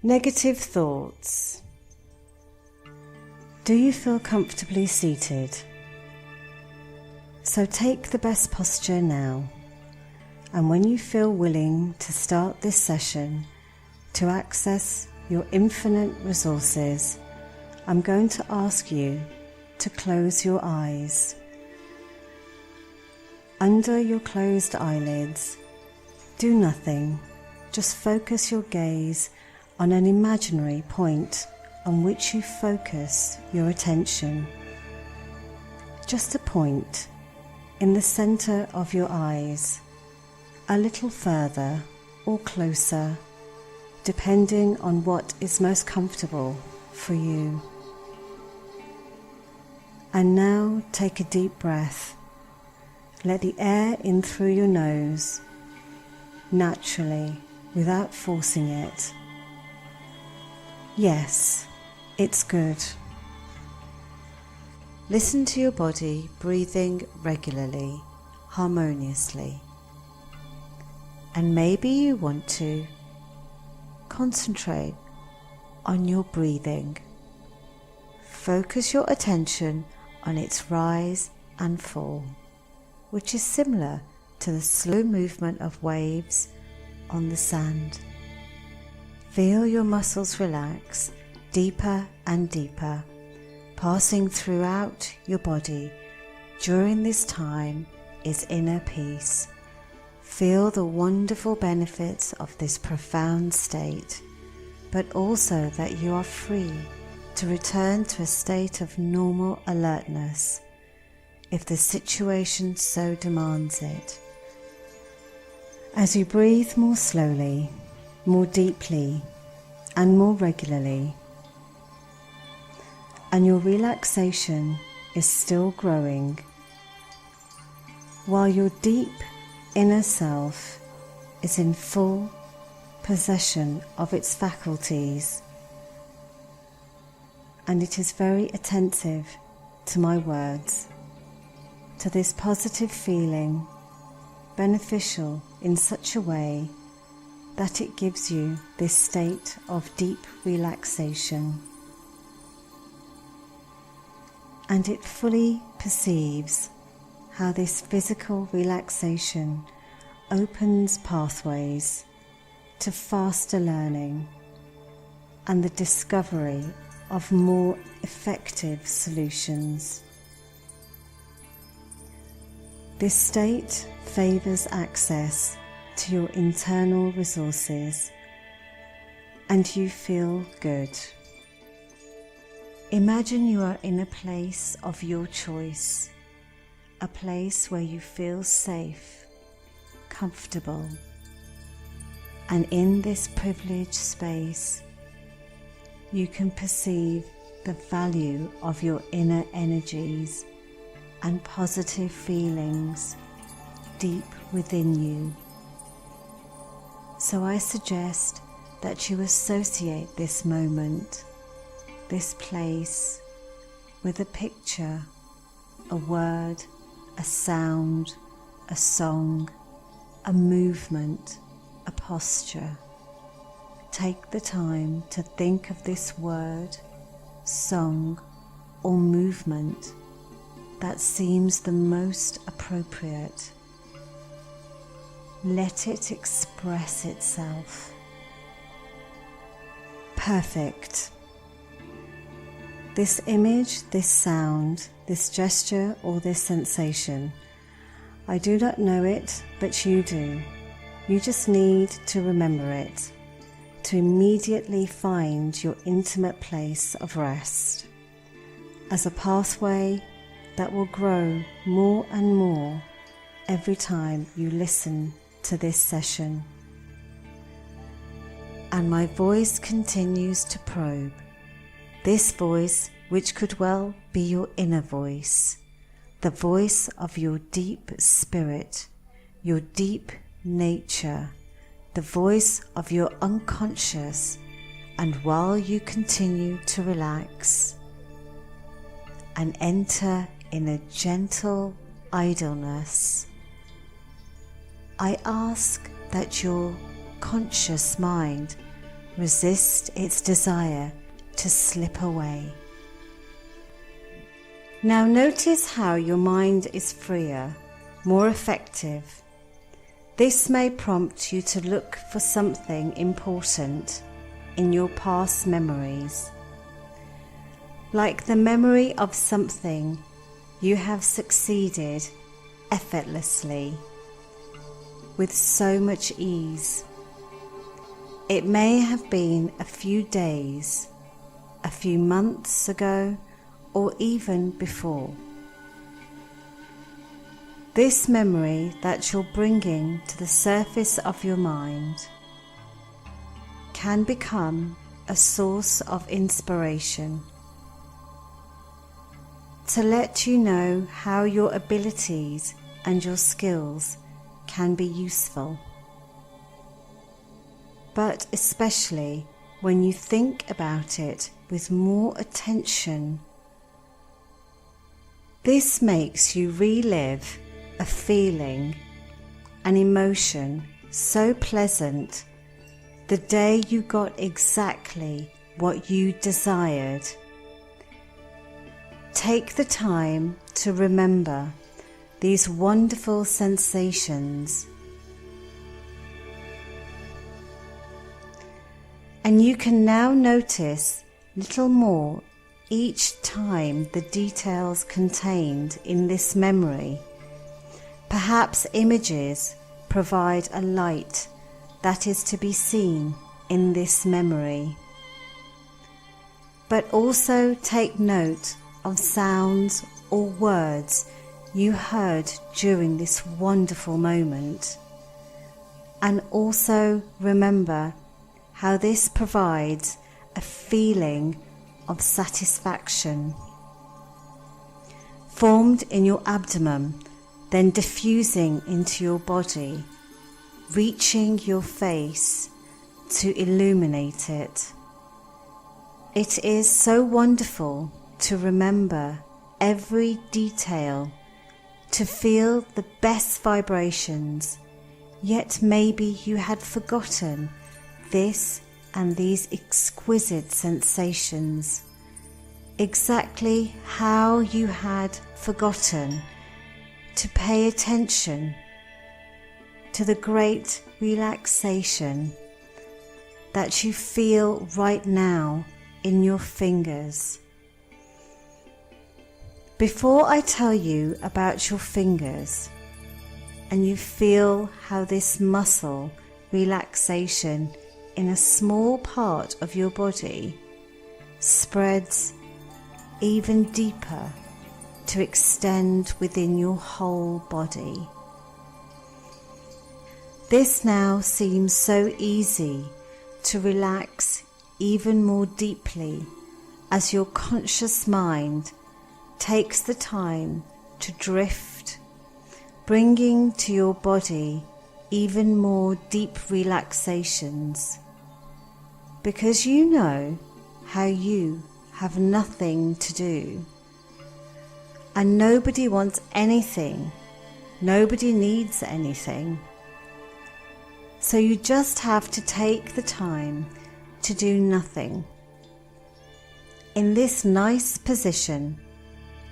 Negative thoughts. Do you feel comfortably seated? So take the best posture now, and when you feel willing to start this session to access your infinite resources, I'm going to ask you to close your eyes. Under your closed eyelids, do nothing, just focus your gaze on an imaginary point on which you focus your attention. Just a point in the center of your eyes, a little further or closer, depending on what is most comfortable for you. And now take a deep breath. Let the air in through your nose, naturally, without forcing it. Yes, it's good. Listen to your body breathing regularly, harmoniously. And maybe you want to concentrate on your breathing. Focus your attention on its rise and fall, which is similar to the slow movement of waves on the sand. Feel your muscles relax deeper and deeper, passing throughout your body. During this time is inner peace. Feel the wonderful benefits of this profound state, but also that you are free to return to a state of normal alertness if the situation so demands it. As you breathe more slowly, more deeply and more regularly, and your relaxation is still growing, while your deep inner self is in full possession of its faculties, and it is very attentive to my words, to this positive feeling, beneficial in such a way that it gives you this state of deep relaxation. And it fully perceives how this physical relaxation opens pathways to faster learning and the discovery of more effective solutions. This state favors access to your internal resources, and you feel good. Imagine you are in a place of your choice, a place where you feel safe, comfortable, and in this privileged space, you can perceive the value of your inner energies and positive feelings deep within you. So I suggest that you associate this moment, this place, with a picture, a word, a sound, a song, a movement, a posture. Take the time to think of this word, song, or movement that seems the most appropriate. Let it express itself. Perfect. This image, this sound, this gesture, or this sensation, I do not know it, but you do. You just need to remember it, to immediately find your intimate place of rest as a pathway that will grow more and more every time you listen to this session. And my voice continues to probe, this voice which could well be your inner voice, the voice of your deep spirit, your deep nature, the voice of your unconscious. And while you continue to relax and enter in a gentle idleness, I ask that your conscious mind resist its desire to slip away. Now notice how your mind is freer, more effective. This may prompt you to look for something important in your past memories, like the memory of something you have succeeded effortlessly, with so much ease. It may have been a few days, a few months ago, or even before. This memory that you're bringing to the surface of your mind can become a source of inspiration to let you know how your abilities and your skills can be useful. But especially when you think about it with more attention, this makes you relive a feeling, an emotion so pleasant the day you got exactly what you desired. Take the time to remember these wonderful sensations, and you can now notice little more each time the details contained in this memory. Perhaps images provide a light that is to be seen in this memory. But also take note of sounds or words you heard during this wonderful moment. And also remember how this provides a feeling of satisfaction, formed in your abdomen, then diffusing into your body, reaching your face to illuminate it. It is so wonderful to remember every detail, to feel the best vibrations, yet maybe you had forgotten this and these exquisite sensations, exactly how you had forgotten to pay attention to the great relaxation that you feel right now in your fingers. Before I tell you about your fingers and you feel how this muscle relaxation in a small part of your body spreads even deeper to extend within your whole body. This now seems so easy to relax even more deeply as your conscious mind takes the time to drift, bringing to your body even more deep relaxations, because you know how you have nothing to do, and nobody wants anything, nobody needs anything. So you just have to take the time to do nothing. In this nice position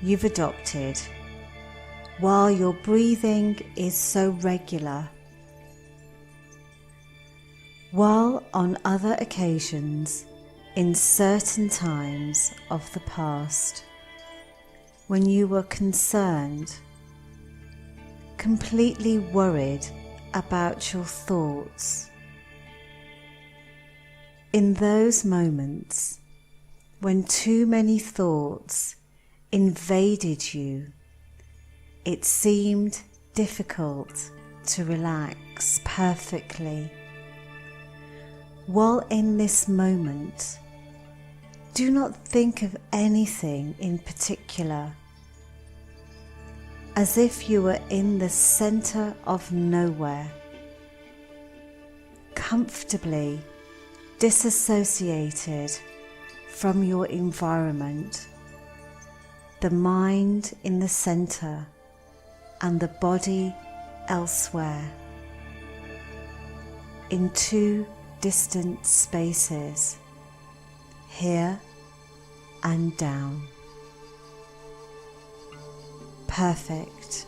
you've adopted, while your breathing is so regular, while on other occasions, in certain times of the past, when you were concerned, completely worried about your thoughts, in those moments when too many thoughts invaded you, it seemed difficult to relax perfectly. While in this moment, do not think of anything in particular, as if you were in the center of nowhere, comfortably disassociated from your environment, the mind in the center and the body elsewhere, in two distant spaces, here and down. Perfect.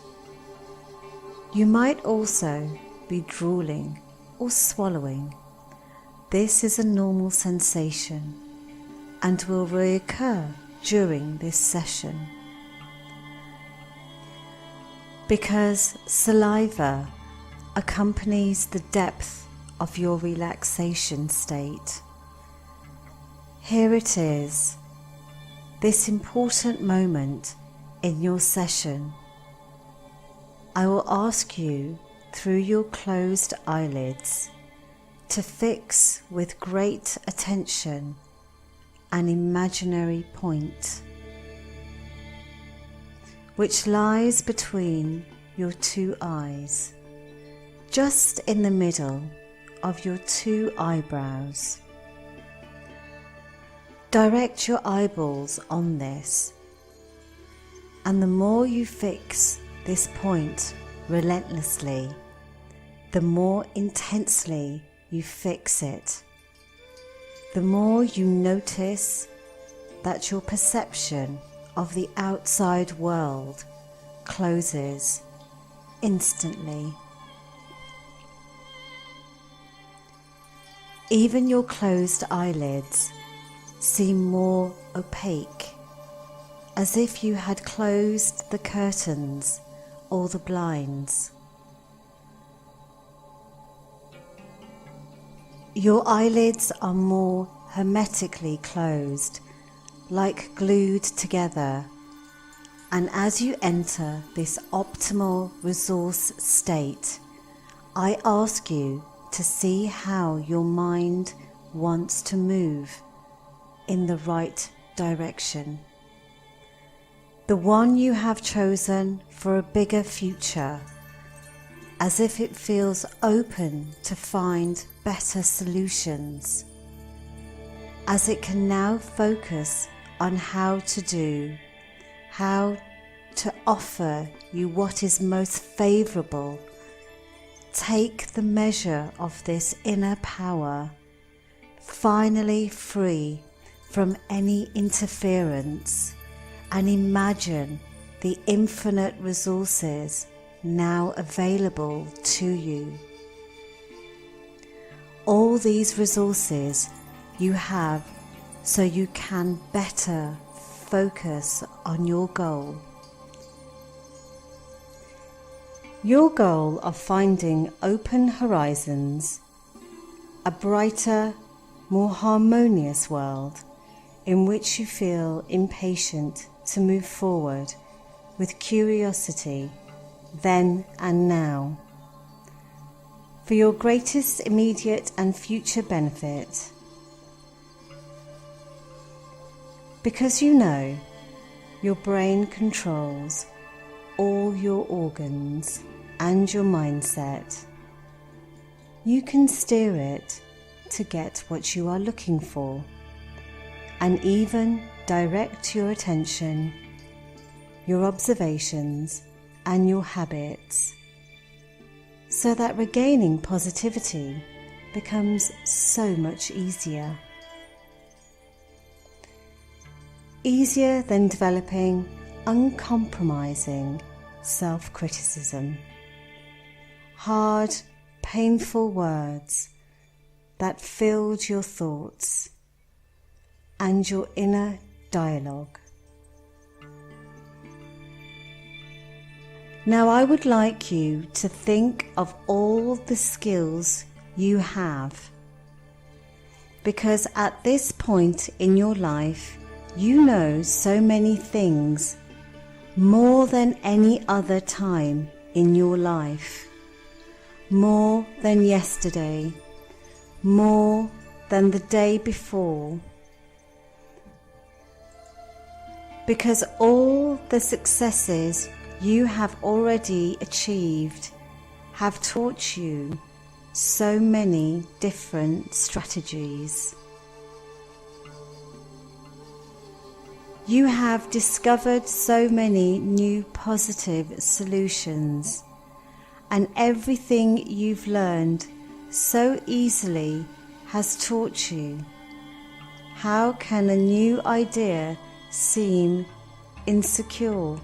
You might also be drooling or swallowing. This is a normal sensation and will reoccur during this session. Because saliva accompanies the depth of your relaxation state. Here it is, this important moment in your session. I will ask you through your closed eyelids to fix with great attention an imaginary point which lies between your two eyes, just in the middle of your two eyebrows. Direct your eyeballs on this, and the more you fix this point relentlessly, the more intensely you fix it, the more you notice that your perception of the outside world closes instantly. Even your closed eyelids seem more opaque, as if you had closed the curtains or the blinds. Your eyelids are more hermetically closed, like glued together, and as you enter this optimal resource state, I ask you to see how your mind wants to move in the right direction, the one you have chosen for a bigger future, as if it feels open to find better solutions, as it can now focus on how to offer you what is most favourable. Take the measure of this inner power, finally free from any interference, and imagine the infinite resources now available to you. All these resources you have so you can better focus on your goal. Your goal of finding open horizons, a brighter, more harmonious world in which you feel impatient to move forward with curiosity then and now, for your greatest immediate and future benefit. Because you know your brain controls all your organs and your mindset, you can steer it to get what you are looking for, and even direct your attention, your observations, and your habits, so that regaining positivity becomes so much easier. Easier than developing uncompromising self-criticism, hard, painful words that filled your thoughts and your inner dialogue. Now I would like you to think of all the skills you have, because at this point in your life you know so many things, more than any other time in your life, more than yesterday, more than the day before, because all the successes you have already achieved have taught you so many different strategies. You have discovered so many new positive solutions, and everything you've learned so easily has taught you? How can a new idea seem insecure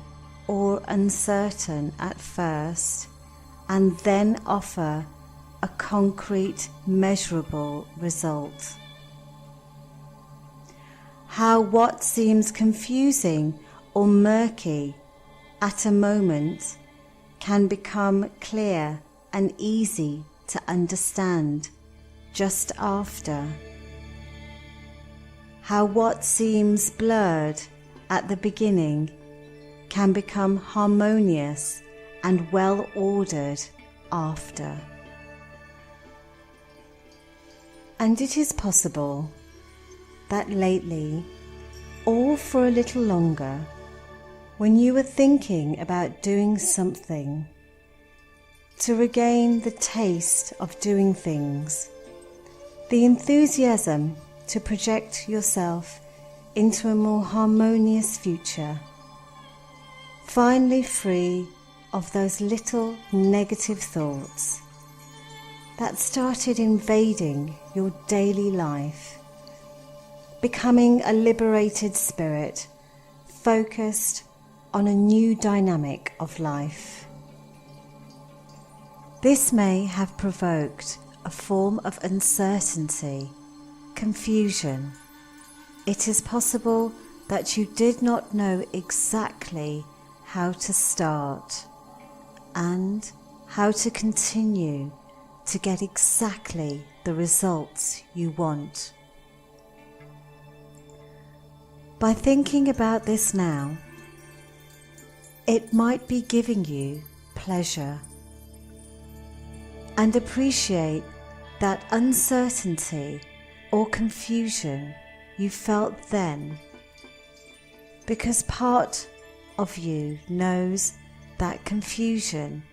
or uncertain at first and then offer a concrete, measurable result? How what seems confusing or murky at a moment can become clear and easy to understand just after. How what seems blurred at the beginning can become harmonious and well ordered after. And it is possible that lately, or for a little longer, when you were thinking about doing something to regain the taste of doing things, the enthusiasm to project yourself into a more harmonious future, finally free of those little negative thoughts that started invading your daily life, becoming a liberated spirit focused on a new dynamic of life. This may have provoked a form of uncertainty, confusion. It is possible that you did not know exactly how to start and how to continue to get exactly the results you want. By thinking about this now, it might be giving you pleasure, and appreciate that uncertainty or confusion you felt then, because part of you knows that confusion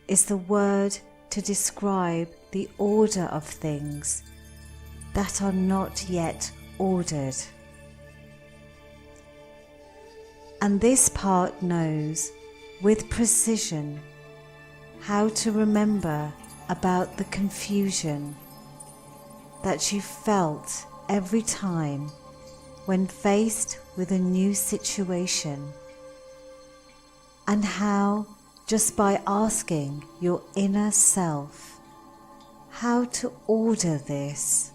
is the word to describe the order of things that are not yet ordered. And this part knows with precision how to remember about the confusion that you felt every time when faced with a new situation, and how just by asking your inner self how to order this,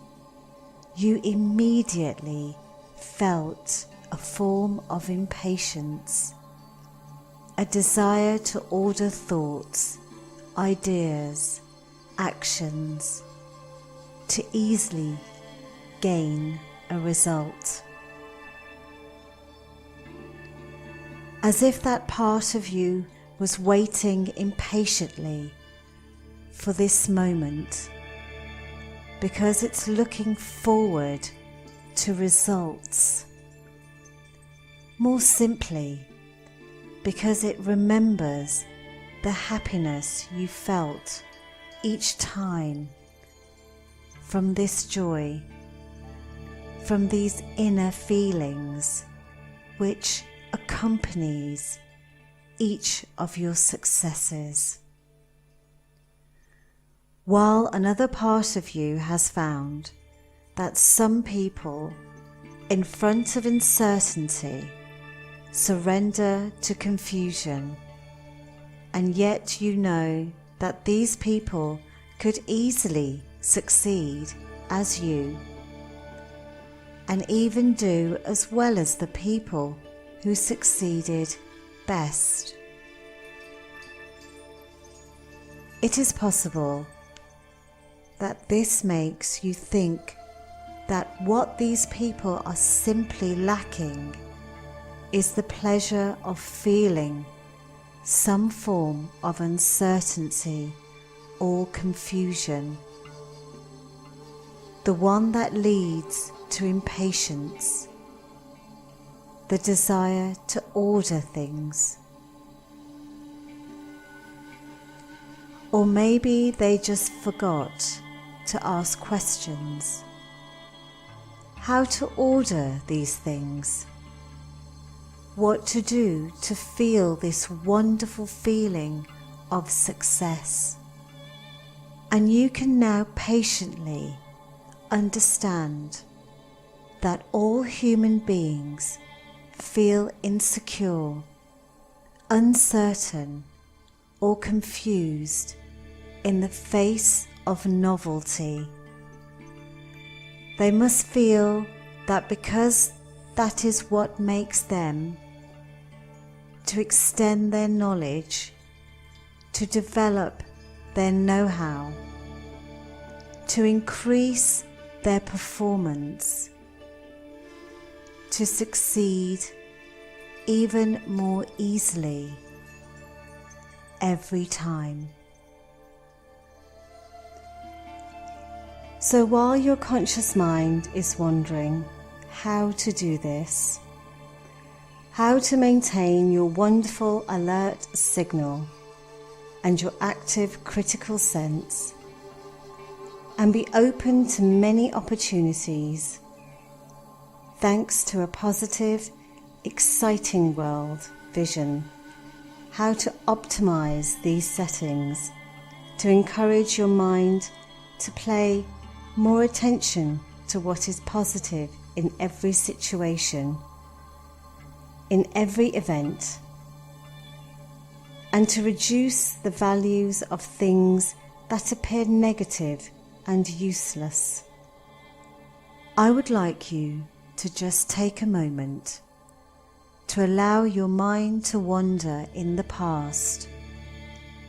you immediately felt a form of impatience, a desire to order thoughts, ideas, actions, to easily gain a result. As if that part of you was waiting impatiently for this moment, because it's looking forward to results. More simply, because it remembers the happiness you felt each time from this joy, from these inner feelings which accompanies each of your successes. While another part of you has found that some people in front of uncertainty surrender to confusion, and yet you know that these people could easily succeed as you, and even do as well as the people who succeeded best. It is possible that this makes you think that what these people are simply lacking is the pleasure of feeling some form of uncertainty or confusion, the one that leads to impatience, the desire to order things. Or maybe they just forgot to ask questions. How to order these things? What to do to feel this wonderful feeling of success? And you can now patiently understand that all human beings feel insecure, uncertain, or confused in the face of novelty. They must feel that because that is what makes them, to extend their knowledge, to develop their know-how, to increase their performance, to succeed even more easily every time. So while your conscious mind is wondering how to do this, how to maintain your wonderful alert signal and your active critical sense, and be open to many opportunities, thanks to a positive, exciting world vision, how to optimize these settings to encourage your mind to pay more attention to what is positive in every situation, in every event, and to reduce the values of things that appear negative and useless. I would like you to just take a moment to allow your mind to wander in the past,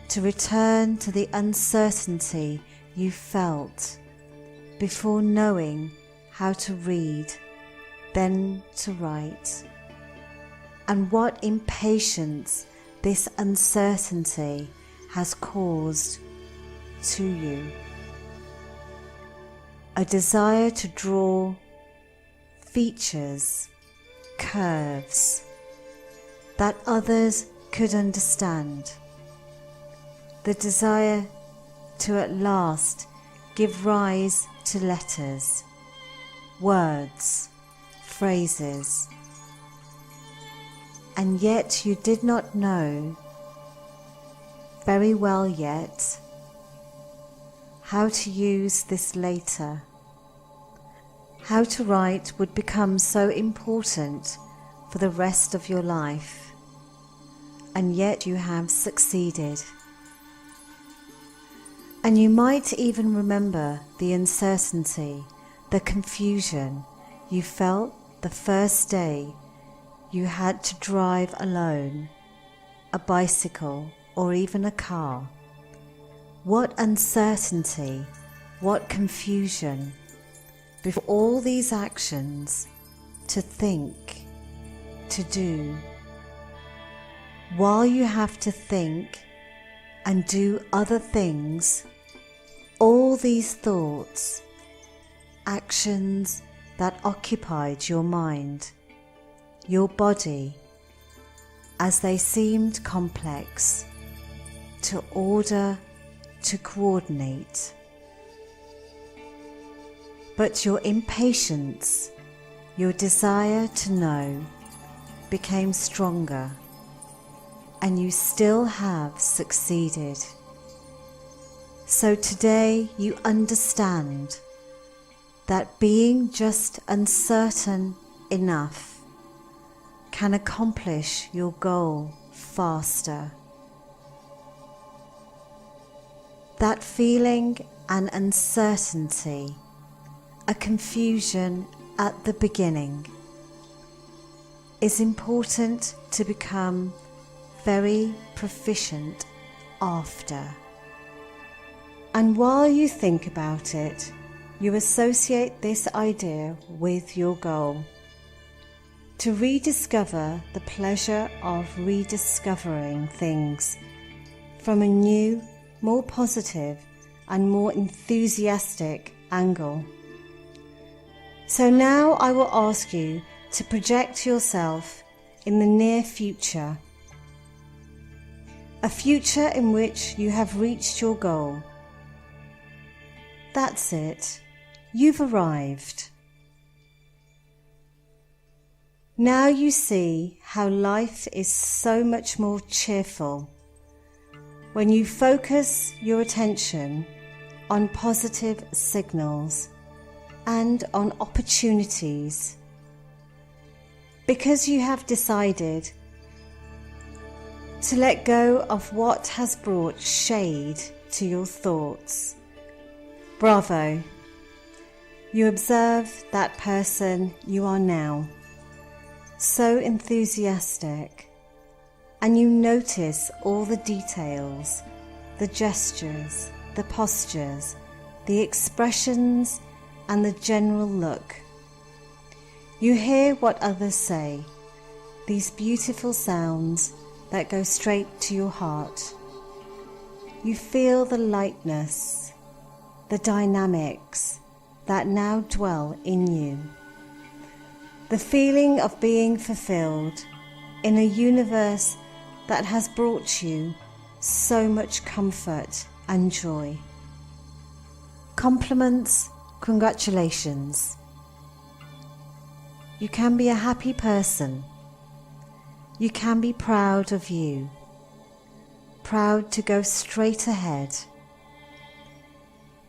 to return to the uncertainty you felt before knowing how to read, then to write, and what impatience this uncertainty has caused to you. A desire to draw features, curves that others could understand. The desire to at last give rise to letters, words, phrases, and yet you did not know very well yet how to use this later. How to write would become so important for the rest of your life, and yet you have succeeded. And you might even remember the uncertainty, the confusion you felt the first day you had to drive alone, a bicycle or even a car. What uncertainty, what confusion, before all these actions, to think, to do. While you have to think and do other things, all these thoughts, actions that occupied your mind, your body, as they seemed complex, to order, to coordinate. But your impatience, your desire to know, became stronger, and you still have succeeded. So today you understand that being just uncertain enough can accomplish your goal faster. That feeling an uncertainty, a confusion at the beginning, is important to become very proficient after. And while you think about it, you associate this idea with your goal. To rediscover the pleasure of rediscovering things from a new, more positive and more enthusiastic angle. So now I will ask you to project yourself in the near future, a future in which you have reached your goal. That's it, you've arrived. Now you see how life is so much more cheerful when you focus your attention on positive signals and on opportunities, because you have decided to let go of what has brought shade to your thoughts. Bravo! You observe that person you are now, so enthusiastic, and you notice all the details, the gestures, the postures, the expressions, and the general look. You hear what others say, these beautiful sounds that go straight to your heart. You feel the lightness, the dynamics that now dwell in you. The feeling of being fulfilled in a universe that has brought you so much comfort and joy. Compliments, congratulations. You can be a happy person. You can be proud of you, proud to go straight ahead.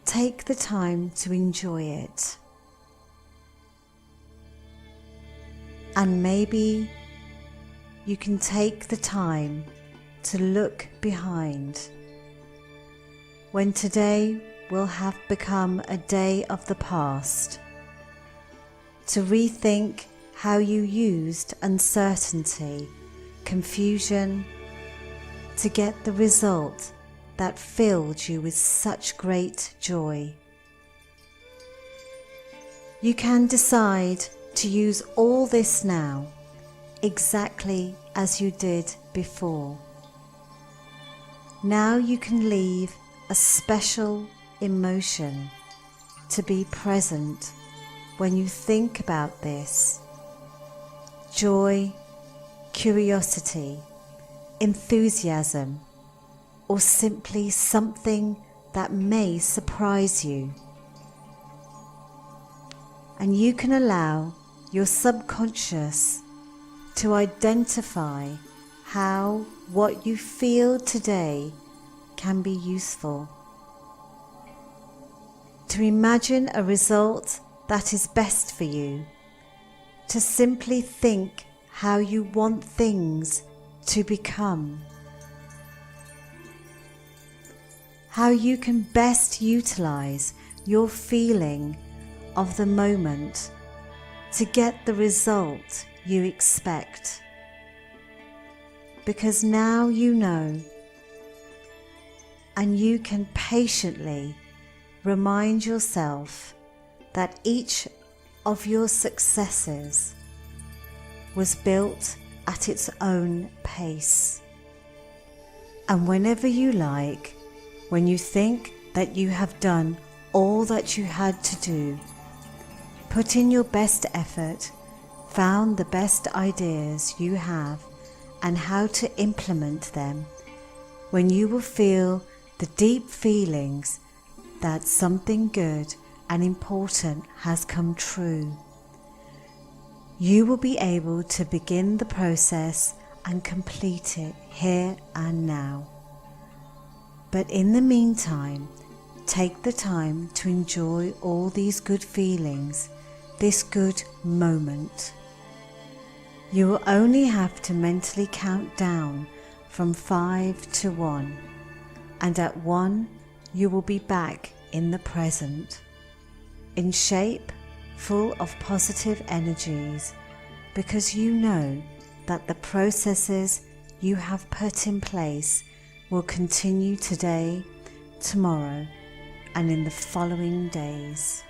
Take the time to enjoy it. And maybe you can take the time to look behind, when today will have become a day of the past, to rethink how you used uncertainty, confusion, to get the result that filled you with such great joy. You can decide to use all this now, exactly as you did before. Now you can leave a special emotion to be present when you think about this. Joy, curiosity, enthusiasm, or simply something that may surprise you. And you can allow your subconscious to identify how what you feel today can be useful. To imagine a result that is best for you. To simply think how you want things to become. How you can best utilize your feeling of the moment to get the result you expect. Because now you know, and you can patiently remind yourself that each of your successes was built at its own pace. And whenever you like, when you think that you have done all that you had to do, put in your best effort, found the best ideas you have and how to implement them, when you will feel the deep feelings that something good and important has come true, you will be able to begin the process and complete it here and now. But in the meantime, take the time to enjoy all these good feelings, this good moment. You will only have to mentally count down from 5 to 1, and at 1 you will be back in the present, in shape, full of positive energies, because you know that the processes you have put in place will continue today, tomorrow, and in the following days.